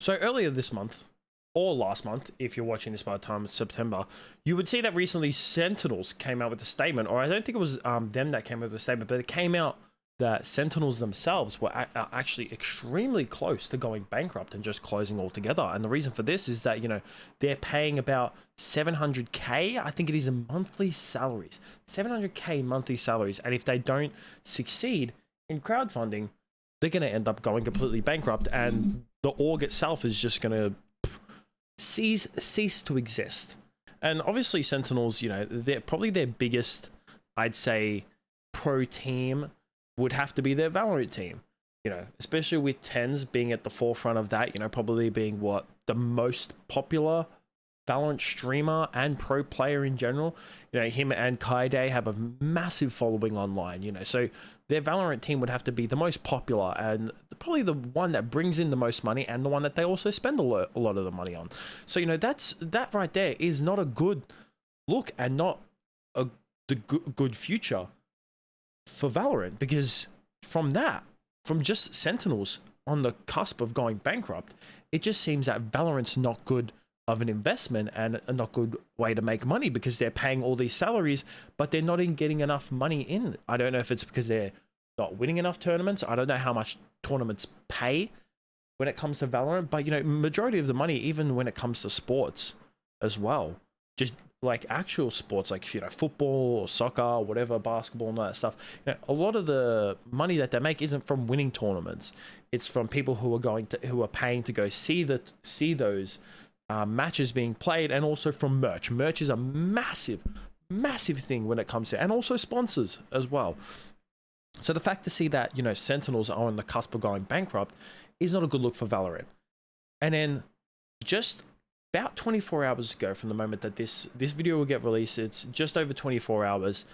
So earlier this month, or last month, if you're watching this by the time it's September, you would see that recently Sentinels came out with a statement, or I don't think it was them that came out with a statement, but it came out that Sentinels themselves were actually extremely close to going bankrupt and just closing altogether. And the reason for this is that, you know, they're paying about 700k, I think it is, in monthly salaries, 700k monthly salaries. And if they don't succeed in crowdfunding, they're going to end up going completely bankrupt, and the org itself is just going to cease to exist. And obviously Sentinels, you know, they're probably their biggest, I'd say, pro team would have to be their Valorant team, you know, especially with Tens being at the forefront of that, you know, probably being what, the most popular Valorant streamer and pro player in general. You know, him and Kaide have a massive following online, you know, so their Valorant team would have to be the most popular and probably the one that brings in the most money, and the one that they also spend a lot of the money on. So, you know, that right there is not a good look, and not the good future for Valorant, because from just Sentinels on the cusp of going bankrupt, it just seems that Valorant's not good of an investment and a not good way to make money, because they're paying all these salaries, but they're not getting enough money in. I don't know if it's because they're not winning enough tournaments. I don't know how much tournaments pay when it comes to Valorant, but, you know, majority of the money, even when it comes to sports as well, just like actual sports, like, you know, football or soccer or whatever, basketball and all that stuff, you know, a lot of the money that they make isn't from winning tournaments. It's from people who are paying to go see those matches being played, and also from merch. Merch is a massive thing when it comes to, and also sponsors as well. So the fact to see that, you know, Sentinels are on the cusp of going bankrupt is not a good look for Valorant. And then just about 24 hours ago from the moment that this video will get released, it's just over 24 hours,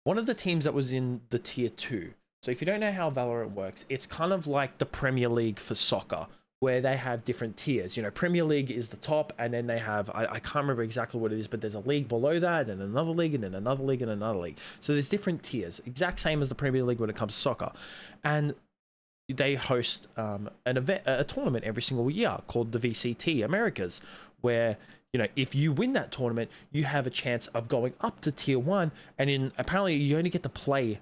one of the teams that was in the tier 2. So if you don't know how Valorant works, it's kind of like the Premier League for soccer, where they have different tiers. You know, Premier League is the top, and then they have, I can't remember exactly what it is, but there's a league below that, and another league, and then another league, and another league. So there's different tiers, exact same as the Premier League when it comes to soccer. And they host an event, a tournament every single year called the VCT Americas, where, you know, if you win that tournament, you have a chance of going up to tier 1, and apparently you only get to play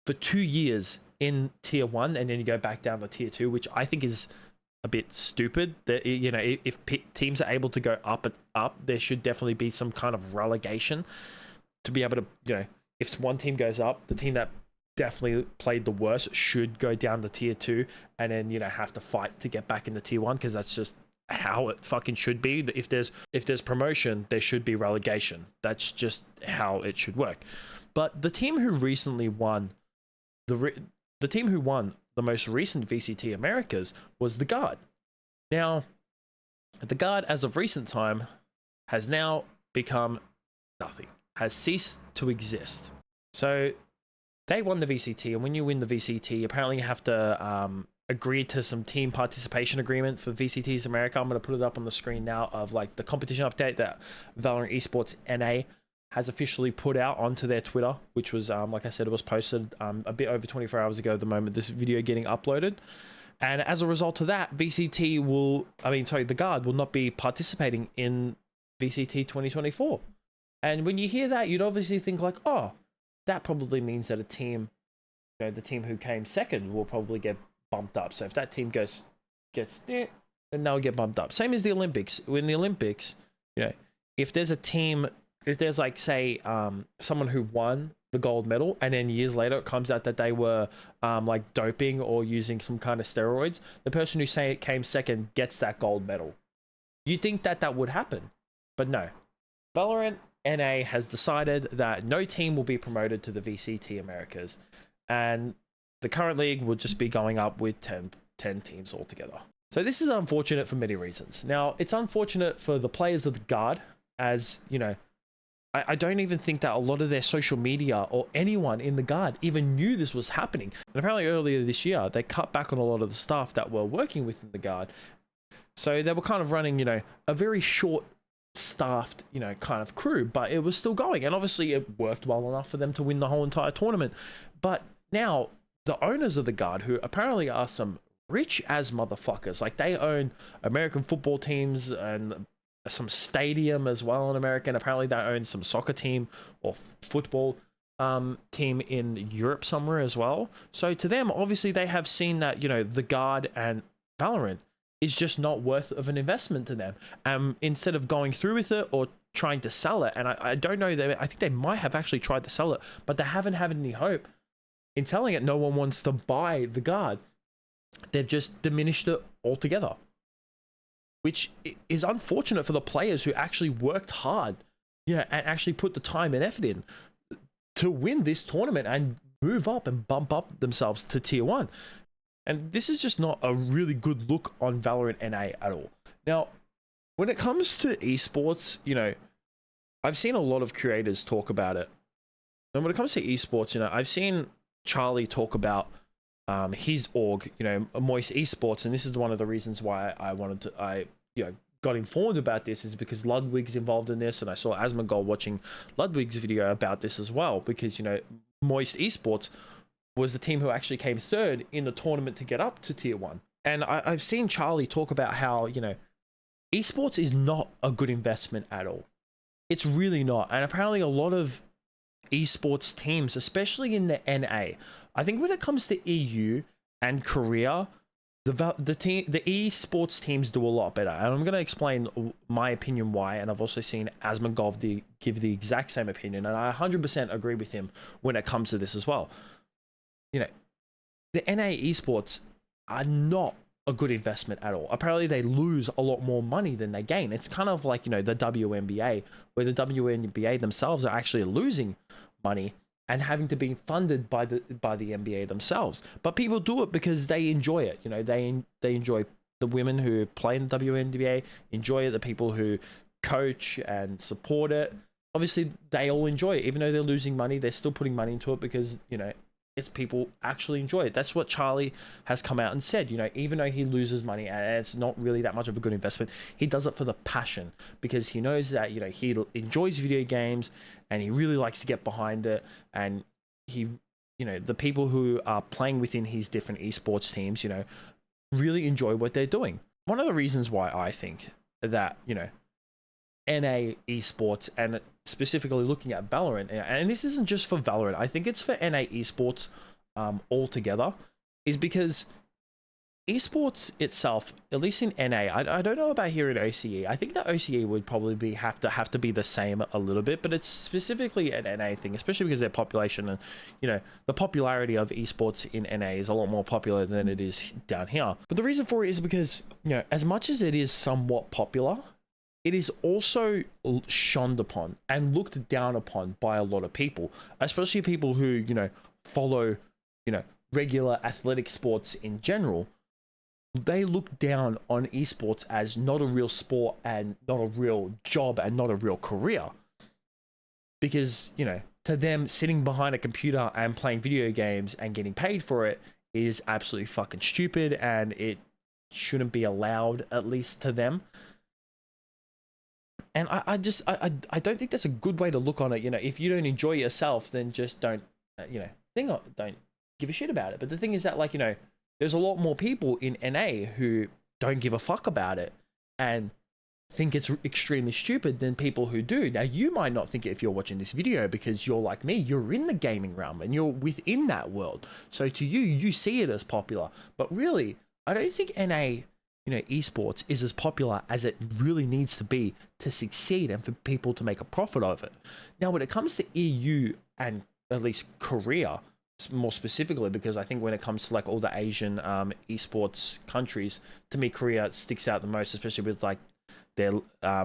for 2 years in tier 1, and then you go back down to tier 2, which I think is a bit stupid. That, you know, if teams are able to go up, there should definitely be some kind of relegation to be able to, you know, if one team goes up, the team that definitely played the worst should go down to tier 2, and then, you know, have to fight to get back into tier 1, because that's just how it fucking should be. If there's promotion, there should be relegation. That's just how it should work. But the team who recently won the team who won the most recent VCT Americas was the Guard. Now, the Guard, as of recent time, has now become nothing, has ceased to exist. So they won the VCT, and when you win the VCT, apparently you have to agree to some team participation agreement for VCTs America. I'm going to put it up on the screen now, of like the competition update that Valorant Esports NA has officially put out onto their Twitter, which was, like I said, it was posted a bit over 24 hours ago, the moment this video getting uploaded. And as a result of that, the Guard will not be participating in VCT 2024. And when you hear that, you'd obviously think like, oh, that probably means that a team, you know, the team who came second will probably get bumped up. So if that team gets there, then they'll get bumped up. Same as the Olympics. In the Olympics, you know, if there's a team, if there's like, say, someone who won the gold medal, and then years later it comes out that they were like doping or using some kind of steroids, the person who came second gets that gold medal. You'd think that would happen, but no. Valorant NA has decided that no team will be promoted to the VCT Americas, and the current league will just be going up with 10 teams altogether. So this is unfortunate for many reasons. Now, it's unfortunate for the players of the Guard, as, you know, I don't even think that a lot of their social media or anyone in the Guard even knew this was happening. And apparently earlier this year, they cut back on a lot of the staff that were working within the Guard. So they were kind of running, you know, a very short staffed, you know, kind of crew, but it was still going. And obviously it worked well enough for them to win the whole entire tournament. But now the owners of the Guard, who apparently are some rich as motherfuckers. Like, they own American football teams and some stadium as well in America, and apparently they own some soccer team or football team in Europe somewhere as well. So to them, obviously, they have seen that, you know, The Guard and Valorant is just not worth of an investment to them. Instead of going through with it or trying to sell it, and I don't know, I think they might have actually tried to sell it, but they haven't had any hope in selling it. No one wants to buy The Guard. They've just diminished it altogether, which is unfortunate for the players who actually worked hard, and actually put the time and effort in to win this tournament and move up and bump up themselves to tier 1. And this is just not a really good look on Valorant NA at all. Now, when it comes to esports, you know, I've seen a lot of creators talk about it. And when it comes to esports, you know, I've seen Charlie talk about his org, you know, Moist Esports, and this is one of the reasons why I got informed about this, is because Ludwig's involved in this, and I saw Asmongold watching Ludwig's video about this as well, because, you know, Moist Esports was the team who actually came third in the tournament to get up to tier 1. And I've seen Charlie talk about how, you know, esports is not a good investment at all. It's really not. And apparently a lot of esports teams, especially in the NA, I think when it comes to EU and Korea, the esports teams do a lot better. And I'm going to explain my opinion why. And I've also seen Asmongold give the exact same opinion, and I 100% agree with him when it comes to this as well. You know, the NA esports are not a good investment at all. Apparently they lose a lot more money than they gain. It's kind of like, you know, the WNBA, where the WNBA themselves are actually losing money and having to be funded by the NBA themselves. But people do it because they enjoy it. You know, they enjoy, the women who play in the WNBA enjoy it, the people who coach and support it. Obviously, they all enjoy it. Even though they're losing money, they're still putting money into it because, you know, it's people actually enjoy it. That's what Charlie has come out and said. You know, even though he loses money and it's not really that much of a good investment, he does it for the passion, because he knows that, you know, he enjoys video games and he really likes to get behind it. And he, you know, the people who are playing within his different esports teams, you know, really enjoy what they're doing. One of the reasons why I think that, you know, NA esports, and specifically looking at Valorant, and this isn't just for Valorant, I think it's for NA esports altogether, is because esports itself, at least in NA, I don't know about here in OCE. I think that OCE would probably have to be the same a little bit, but it's specifically an NA thing, especially because their population and, you know, the popularity of esports in NA is a lot more popular than it is down here. But the reason for it is because, you know, as much as it is somewhat popular, it is also shunned upon and looked down upon by a lot of people, especially people who, you know, follow, you know, regular athletic sports in general. They look down on esports as not a real sport and not a real job and not a real career. Because, you know, to them, sitting behind a computer and playing video games and getting paid for it is absolutely fucking stupid, and it shouldn't be allowed, at least to them. And I don't think that's a good way to look on it. You know, if you don't enjoy yourself, then just don't, don't give a shit about it. But the thing is that, like, you know, there's a lot more people in NA who don't give a fuck about it and think it's extremely stupid than people who do. Now, you might not think it if you're watching this video, because you're like me, you're in the gaming realm and you're within that world. So to you, you see it as popular. But really, I don't think NA, you know, esports is as popular as it really needs to be to succeed and for people to make a profit of it. Now, when it comes to EU and at least Korea, more specifically, because I think when it comes to like all the Asian esports countries, to me, Korea sticks out the most, especially with like their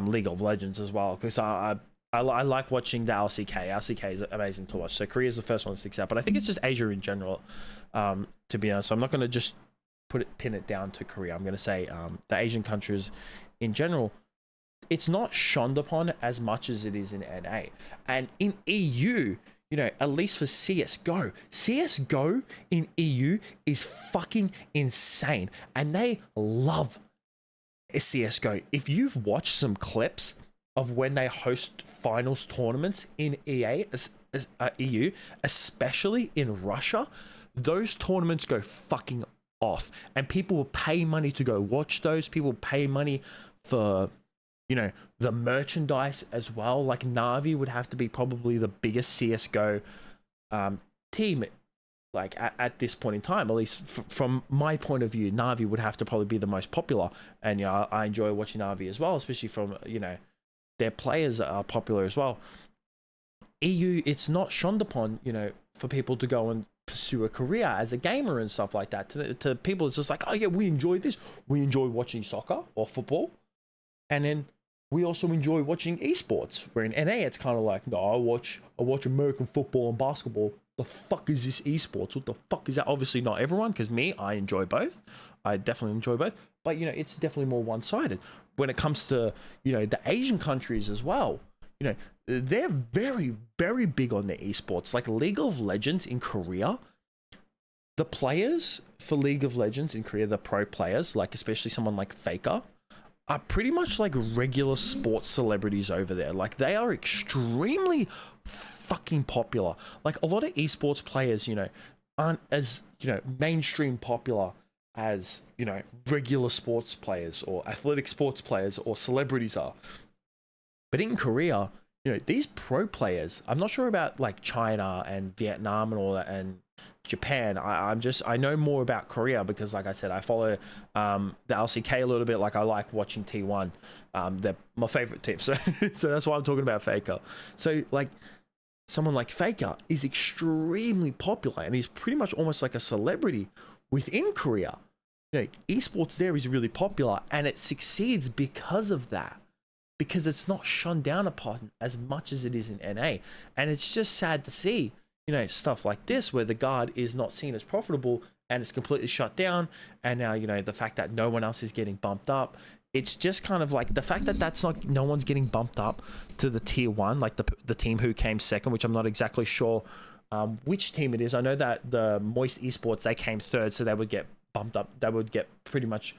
League of Legends as well. Because I like watching the LCK. LCK is amazing to watch. So Korea is the first one that sticks out, but I think it's just Asia in general, to be honest. So I'm not going to just pin it down to Korea. I'm going to say the Asian countries in general, it's not shunned upon as much as it is in NA. And in EU, you know, at least for CSGO in EU is fucking insane. And they love CSGO. If you've watched some clips of when they host finals tournaments in EU, especially in Russia, those tournaments go fucking off, and people will pay money to go watch those. People pay money for, you know, the merchandise as well. Like Na'Vi would have to be probably the biggest CS:GO team, like at this point in time, at least from my point of view. Na'Vi would have to probably be the most popular, and you know, I enjoy watching Na'Vi as well, especially from, you know, their players are popular as well. EU, it's not shunned upon, you know, for people to go and pursue a career as a gamer and stuff like that. To people, it's just like, oh yeah, we enjoy this. We enjoy watching soccer or football, and then we also enjoy watching esports. Where in NA, it's kind of like, no, I watch American football and basketball. The fuck is this esports? What the fuck is that? Obviously not everyone, because me, I enjoy both. I definitely enjoy both. But, you know, it's definitely more one-sided. When it comes to, you know, the Asian countries as well, you know, they're very, very big on their esports. Like League of Legends in Korea, the players for League of Legends in Korea, the pro players, like especially someone like Faker, are pretty much like regular sports celebrities over there. Like they are extremely fucking popular. Like a lot of esports players, you know, aren't as, you know, mainstream popular as, you know, regular sports players or athletic sports players or celebrities are. But in Korea, you know, these pro players, I'm not sure about like China and Vietnam and all that, and Japan. I know more about Korea because, like I said, I follow the LCK a little bit. Like I like watching T1. They're my favorite team. So that's why I'm talking about Faker. So like someone like Faker is extremely popular, and he's pretty much almost like a celebrity within Korea. You know, esports there is really popular, and it succeeds because of that. Because it's not shunned down upon as much as it is in NA. And it's just sad to see, you know, stuff like this where the guard is not seen as profitable and it's completely shut down. And now, you know, the fact that no one else is getting bumped up, it's just kind of like the fact that that's not, no one's getting bumped up to the tier 1, like the team who came second, which I'm not exactly sure which team it is. I know that the Moist Esports, they came third, so they would get bumped up. They would get pretty much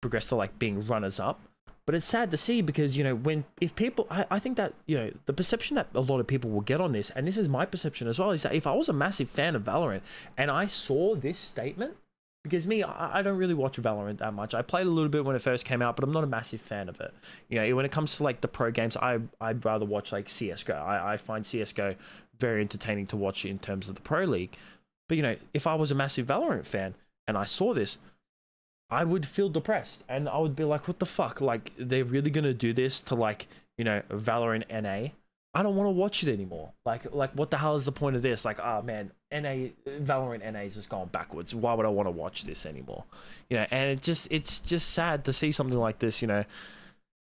progressed to like being runners up. But it's sad to see because, you know, if people, I think that, you know, the perception that a lot of people will get on this, and this is my perception as well, is that if I was a massive fan of Valorant and I saw this statement, because me, I don't really watch Valorant that much. I played a little bit when it first came out, but I'm not a massive fan of it. You know, when it comes to like the pro games, I'd rather watch like CSGO. I find CSGO very entertaining to watch in terms of the pro league. But, you know, if I was a massive Valorant fan and I saw this, I would feel depressed, and I would be like, what the fuck? Like, they're really gonna do this to, like, you know, Valorant NA? I don't want to watch it anymore. Like what the hell is the point of this? Like, oh man, Valorant NA is just going backwards. Why would I want to watch this anymore? You know, and it's just sad to see something like this, you know.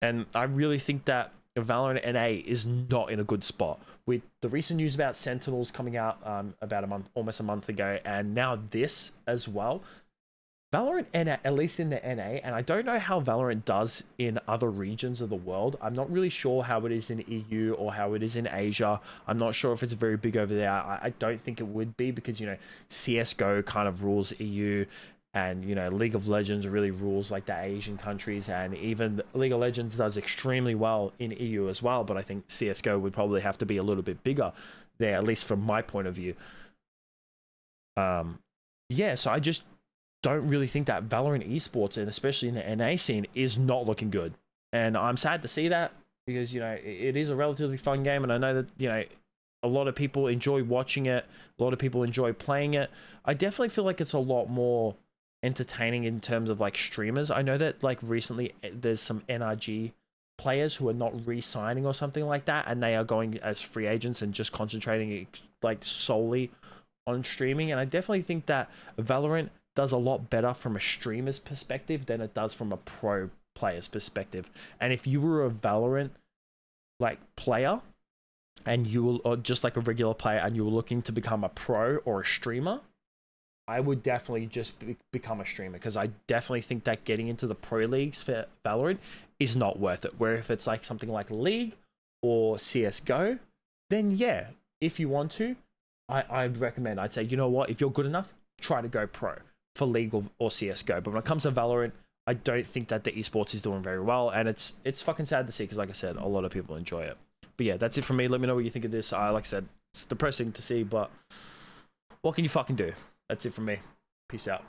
And I really think that Valorant NA is not in a good spot. With the recent news about Sentinels coming out about almost a month ago, and now this as well. Valorant NA, at least in the NA, and I don't know how Valorant does in other regions of the world. I'm not really sure how it is in EU or how it is in Asia. I'm not sure if it's very big over there. I don't think it would be because, you know, CSGO kind of rules EU, and, you know, League of Legends really rules like the Asian countries, and even League of Legends does extremely well in EU as well, but I think CSGO would probably have to be a little bit bigger there, at least from my point of view. Yeah, so I just don't really think that Valorant esports, and especially in the NA scene, is not looking good. And I'm sad to see that because, you know, it is a relatively fun game, and I know that, you know, a lot of people enjoy watching it, a lot of people enjoy playing it. I definitely feel like it's a lot more entertaining in terms of like streamers. I know that like recently there's some NRG players who are not re-signing or something like that, and they are going as free agents and just concentrating like solely on streaming. And I definitely think that Valorant does a lot better from a streamer's perspective than it does from a pro player's perspective. And if you were a Valorant like player and you were, or just like a regular player, and you were looking to become a pro or a streamer, I would definitely just become a streamer, because I definitely think that getting into the pro leagues for Valorant is not worth it. Where if it's like something like League or CSGO, then yeah, if you want to, I'd recommend, I'd say, you know what, if you're good enough, try to go pro for League or CSGO. But when it comes to Valorant, I don't think that the esports is doing very well, and it's fucking sad to see, because like I said, a lot of people enjoy it. But yeah, that's it from me. Let me know what you think of this. Like I said, it's depressing to see, but what can you fucking do? That's it from me. Peace out.